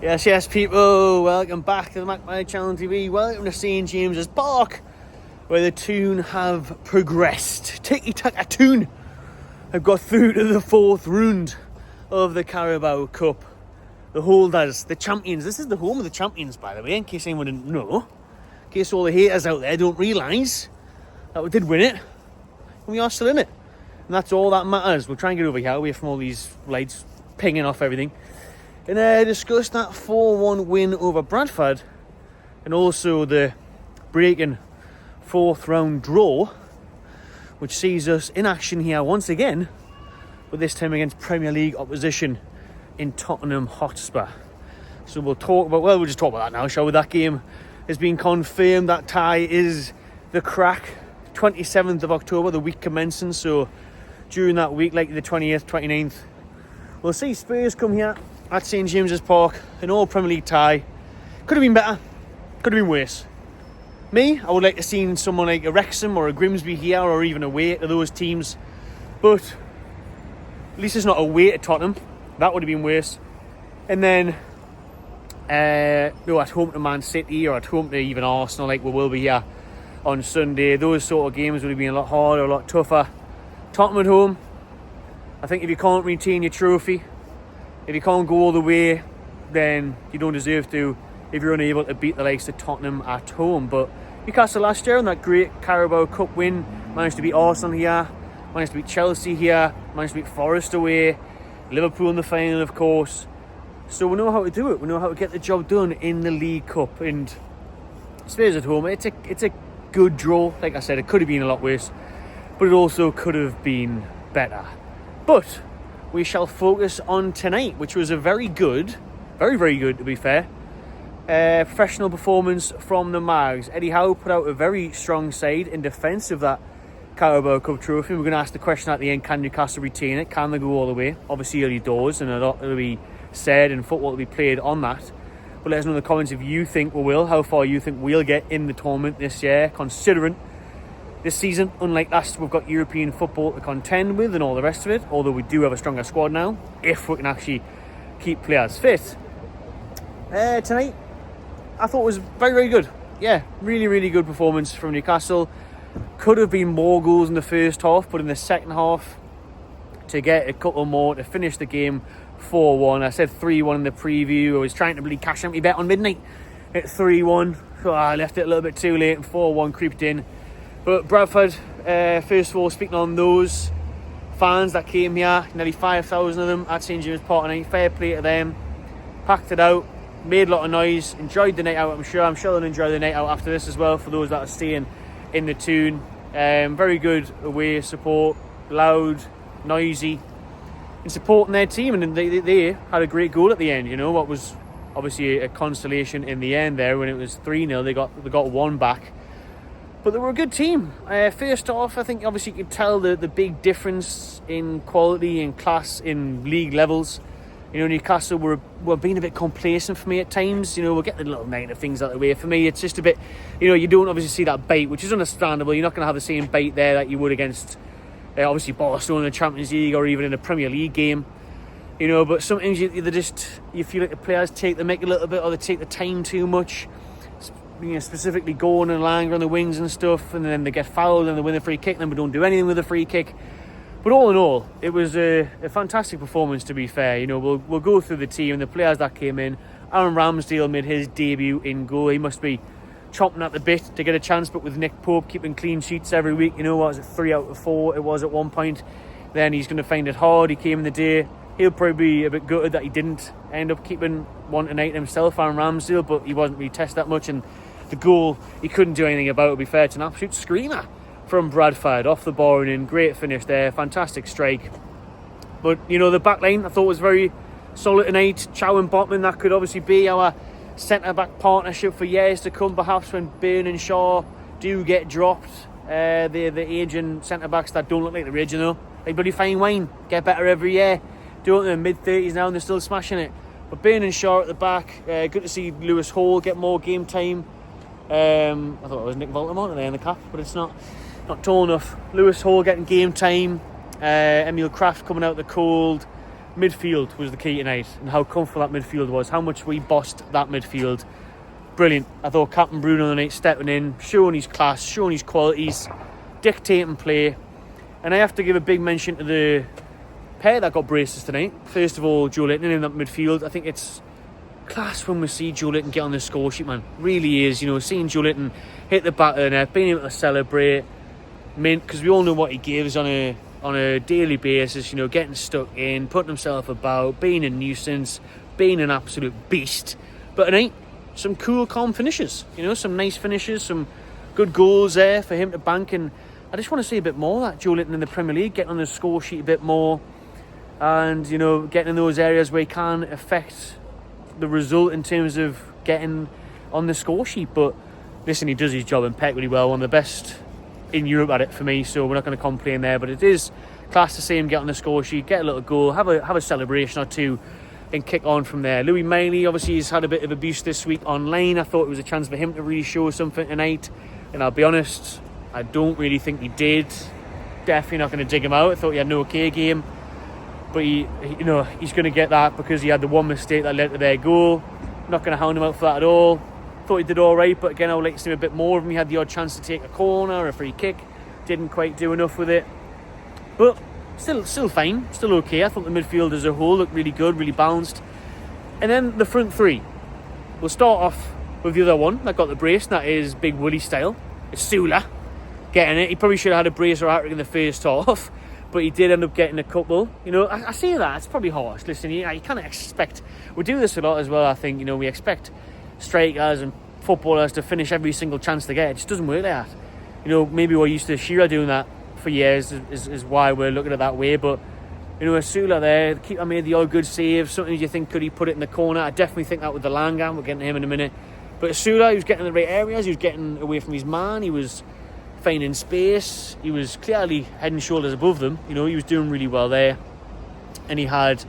Yes, people, welcome back to the Magpie Channel TV. Welcome to St James's Park, where the Toon have progressed. Tiki, Taka, Toon have got through to the fourth round of the Carabao Cup. The holders, the champions. This is the home of the champions, by the way, in case anyone didn't know. In case all the haters out there don't realise that we did win it, and we are still in it. And that's all that matters. We'll try and get over here, away from all these lights pinging off everything. And discuss that 4-1 win over Bradford, and also the breaking fourth round draw, which sees us in action here once again, but this time against Premier League opposition in Tottenham Hotspur. So we'll just talk about that now, shall we? That game has been confirmed. That tie is the crack. 27th of October, the week commencing. So during that week, like the 20th, 29th, we'll see Spurs come here at St James's Park, an all Premier League tie. Could have been better, could have been worse. Me, I would like to see someone like a Wrexham or a Grimsby here, or even away to those teams. But at least it's not away to Tottenham. That would have been worse. And then at home to Man City, or at home to even Arsenal, like we will be here on Sunday. Those sort of games would have been a lot harder, a lot tougher. Tottenham at home, I think if you can't retain your trophy, if you can't go all the way, then you don't deserve to if you're unable to beat the likes of Tottenham at home. But Newcastle last year, on that great Carabao Cup win, managed to beat Arsenal here, managed to beat Chelsea here, managed to beat Forest away, Liverpool in the final, of course. So we know how to do it. We know how to get the job done in the League Cup. And Spurs at home, it's a good draw. Like I said, it could have been a lot worse, but it also could have been better. But we shall focus on tonight, which was a very good, very good to be fair, professional performance from the Mags. Eddie Howe put out a very strong side in defence of that Carabao Cup trophy. We're going to ask the question at the end, can Newcastle retain it? Can they go all the way? Obviously early doors, and a lot will be said and football will be played on that. But let us know in the comments if you think we will, how far you think we'll get in the tournament this year, considering this season, unlike last, we've got European football to contend with and all the rest of it, although we do have a stronger squad now, if we can actually keep players fit. Tonight, I thought it was very good. Yeah, really good performance from Newcastle. Could have been more goals in the first half, but in the second half, to get a couple more to finish the game 4-1. I said 3-1 in the preview. I was trying to really cash out my bet on midnight at 3-1. So I left it a little bit too late, and 4-1 creeped in. But Bradford, first of all, speaking on those fans that came here, nearly 5,000 of them at St James's Park tonight, fair play to them. Packed it out, made a lot of noise, enjoyed the night out, I'm sure they'll enjoy the night out after this as well, for those that are staying in the Toon. Very good away support, loud, noisy, and supporting their team, and they had a great goal at the end, you know, what was obviously a consolation in the end there. When it was 3-0, they got one back. But they were a good team. First off, I think obviously you could tell the big difference in quality and class in league levels. You know, Newcastle were being a bit complacent for me at times. You know, we'll get the little negative things out of the way. For me, it's just a bit, you know, you don't obviously see that bait, which is understandable. You're not going to have the same bait there that you would against, obviously, Barcelona in the Champions League or even in a Premier League game. You know, but sometimes you feel like the players take the mick a little bit, or they take the time too much. You know, specifically Gordon and Langer on the wings and stuff, and then they get fouled and they win the free kick, and then we don't do anything with the free kick. But all in all, it was a fantastic performance, to be fair. You know, we'll go through the team and the players that came in. Aaron Ramsdale made his debut in goal. He must be chomping at the bit to get a chance, but with Nick Pope keeping clean sheets every week, you know, what was it, 3 out of 4 it was at one point, then he's going to find it hard. He came in the day. He'll probably be a bit gutted that he didn't end up keeping one tonight himself, Aaron Ramsdale, but he wasn't really tested that much, and the goal, he couldn't do anything about it, to be fair. It's an absolute screamer from Bradford, off the bar and in. Great finish there, fantastic strike. But, you know, the back line I thought was very solid tonight. Chow and Botman, that could obviously be our centre-back partnership for years to come, perhaps, when Byrne and Shaw do get dropped. The aging centre-backs that don't look like the original. Like bloody fine wine, get better every year. Doing it in the mid-30s now, and they're still smashing it. But Byrne and Shaw at the back, good to see Lewis Hall get more game time. I thought it was Nick Voldemort there in the cap, but it's not tall enough. Lewis Hall getting game time. Emil Kraft coming out the cold. midfield was the key tonight, and how comfortable that midfield was, how much we bossed that midfield. Brilliant. I thought Captain Bruno tonight stepping in, showing his class, showing his qualities, dictating play. And I have to give a big mention to the pair that got braces tonight. First of all, Joe Linton in that midfield. I think it's class when we see Joe Linton get on the score sheet, man. Really is. Seeing Joe Linton hit the back of the net, being able to celebrate, because we all know what he gives on a daily basis. Getting stuck in, putting himself about, being a nuisance, being an absolute beast. But tonight, some cool, calm finishes. Some nice finishes, some good goals there for him to bank. And I just want to see a bit more of that Joe Linton in the Premier League, getting on the score sheet a bit more, and getting in those areas where he can affect the result in terms of getting on the score sheet. But listen, he does his job impeccably well, one of the best in Europe at it for me, so we're not going to complain there. But it is class to see him get on the score sheet, get a little goal, have a celebration or two, and kick on from there. Louis Miley obviously has had a bit of abuse this week online. I thought it was a chance for him to really show something tonight, and I'll be honest, I don't really think he did. Definitely not going to dig him out. I thought he had an okay game, but he's going to get that because he had the one mistake that led to their goal. Not going to hound him out for that at all. Thought he did all right, but again, I would like to see him a bit more of him. He had the odd chance to take a corner or a free kick, didn't quite do enough with it, but still fine, still okay. I thought the midfield as a whole looked really good, really balanced. And then the front three, we'll start off with the other one that got the brace, and that is Big Willie style. It's Sula getting it. He probably should have had a brace or hat-trick in the first half, but he did end up getting a couple. I say that, it's probably harsh. Listen, you kind of expect, we do this a lot as well, I think, we expect strikers and footballers to finish every single chance they get. It just doesn't work like that. Maybe we're used to Shearer doing that for years is why we're looking at it that way, but Asula there, the keeper made the odd good save. Something you think, could he put it in the corner? I definitely think that with the Langa. We're getting to him in a minute. But Asula, he was getting in the right areas, he was getting away from his man, he was finding space, he was clearly head and shoulders above them. He was doing really well there, and he had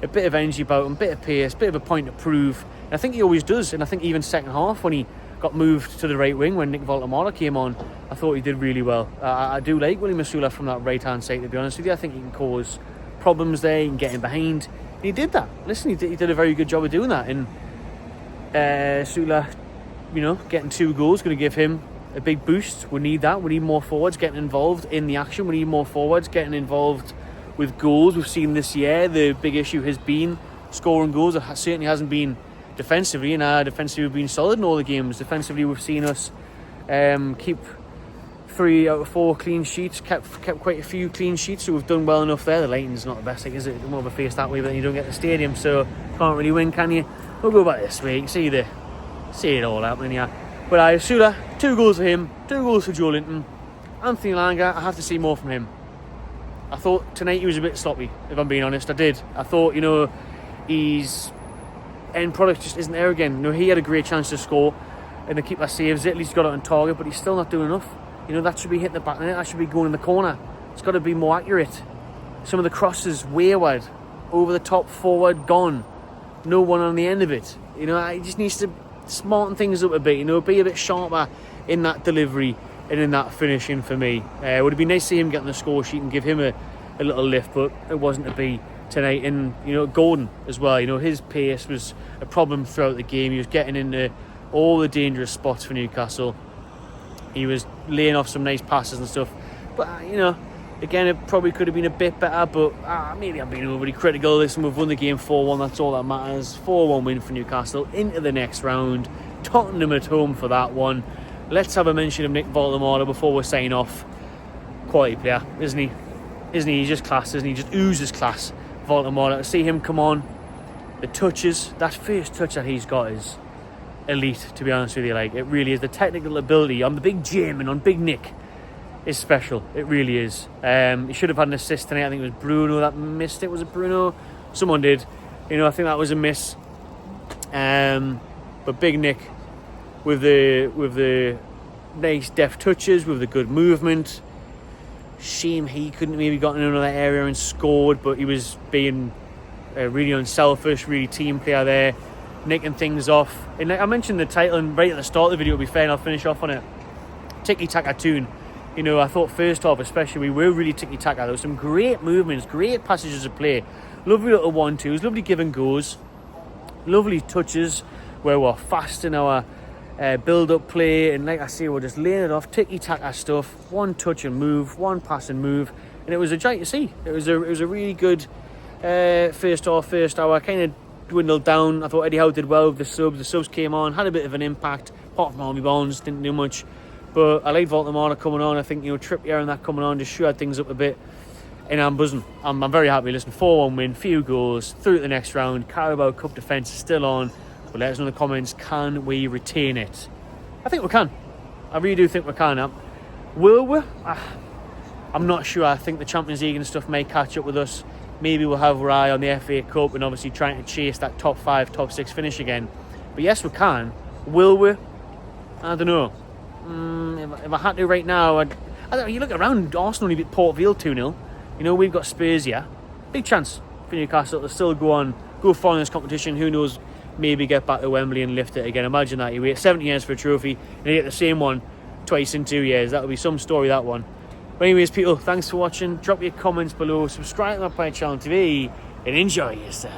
a bit of energy about him, a bit of pace, a bit of a point to prove. And I think he always does, and I think even second half when he got moved to the right wing when Nick Voltamara came on, I thought he did really well. I do like William Asula from that right hand side, to be honest with you. I think he can cause problems there, he can get in behind, and he did that. Listen, he did a very good job of doing that, and Asula, getting 2 goals, going to give him a big boost. We need that. We need more forwards getting involved in the action. We need more forwards getting involved with goals. We've seen this year the big issue has been scoring goals. It certainly hasn't been defensively, and defensively we've been solid in all the games. Defensively we've seen us keep 3 out of 4 clean sheets, kept quite a few clean sheets, so we've done well enough there. The lighting's not the best thing, is it? More of a face that way, but then you don't get the stadium, so can't really win, can you? We'll go back this way. You can see it all happening here. But Asula, 2 goals for him, 2 goals for Joe Linton. Anthony Langa, I have to see more from him. I thought tonight he was a bit sloppy, if I'm being honest. I did. I thought, his end product just isn't there again. He had a great chance to score, and the keeper saves it. At least he got it on target, but he's still not doing enough. That should be hitting the back of the net. That should be going in the corner. It's got to be more accurate. Some of the crosses wayward, over the top, forward, gone. No one on the end of it. He just needs to smarten things up a bit. Be a bit sharper in that delivery and in that finishing for me. It would have been nice to see him get on the score sheet and give him a little lift, but it wasn't to be tonight. And Gordon as well, his pace was a problem throughout the game. He was getting into all the dangerous spots for Newcastle. He was laying off some nice passes and stuff, but again, it probably could have been a bit better, but maybe I'm being overly critical. Listen, we've won the game 4-1, that's all that matters. 4-1 win for Newcastle into the next round. Tottenham at home for that one. Let's have a mention of Nick Voltamara before we sign off. Quality player, isn't he? He's just class, isn't he? Just oozes class. Voltamara, to see him come on, the touches, that first touch that he's got is elite, to be honest with you. It really is. The technical ability on the big Jim and on Big Nick is special. It really is. He should have had an assist tonight. I think it was Bruno that missed it. Was it Bruno? Someone did. I think that was a miss. But Big Nick with the nice deft touches, with the good movement. Shame he couldn't maybe got in another area and scored, but he was being really unselfish, really team player there, nicking things off. And I mentioned the title and right at the start of the video, to be fair, and I'll finish off on it. Tiki Taka Toon. I thought first half especially, we were really tiki-taka. There was some great movements, great passages of play. Lovely little 1-2s, lovely give and goes, lovely touches where we're fast in our build-up play, and like I say, we're just laying it off, tiki-taka stuff, one touch and move, one pass and move, and it was a joy to see. It was a really good first hour, kind of dwindled down. I thought Eddie Howe did well with the subs came on, had a bit of an impact, apart from Army Bones, didn't do much, but I like Voltamana coming on. I think, Trippier and that coming on just shored things up a bit, and I'm buzzing. I'm very happy. Listen, 4-1 win, few goals, through to the next round. Carabao Cup defence is still on, but let us know in the comments, can we retain it? I think we can. I really do think we can. Will we? I'm not sure. I think the Champions League and stuff may catch up with us. Maybe we'll have our eye on the FA Cup and obviously trying to chase that top 5, top 6 finish again. But yes, we can. Will we? I don't know. If I had to right now, I don't know, you look around, Arsenal only beat Port Vale 2-0. We've got Spurs here. Big chance for Newcastle to still go far in this competition. Who knows, maybe get back to Wembley and lift it again. Imagine that. You wait 70 years for a trophy and you get the same one twice in 2 years. That would be some story, that one. But anyways, people, thanks for watching. Drop your comments below. Subscribe to my channel TV and enjoy yourself.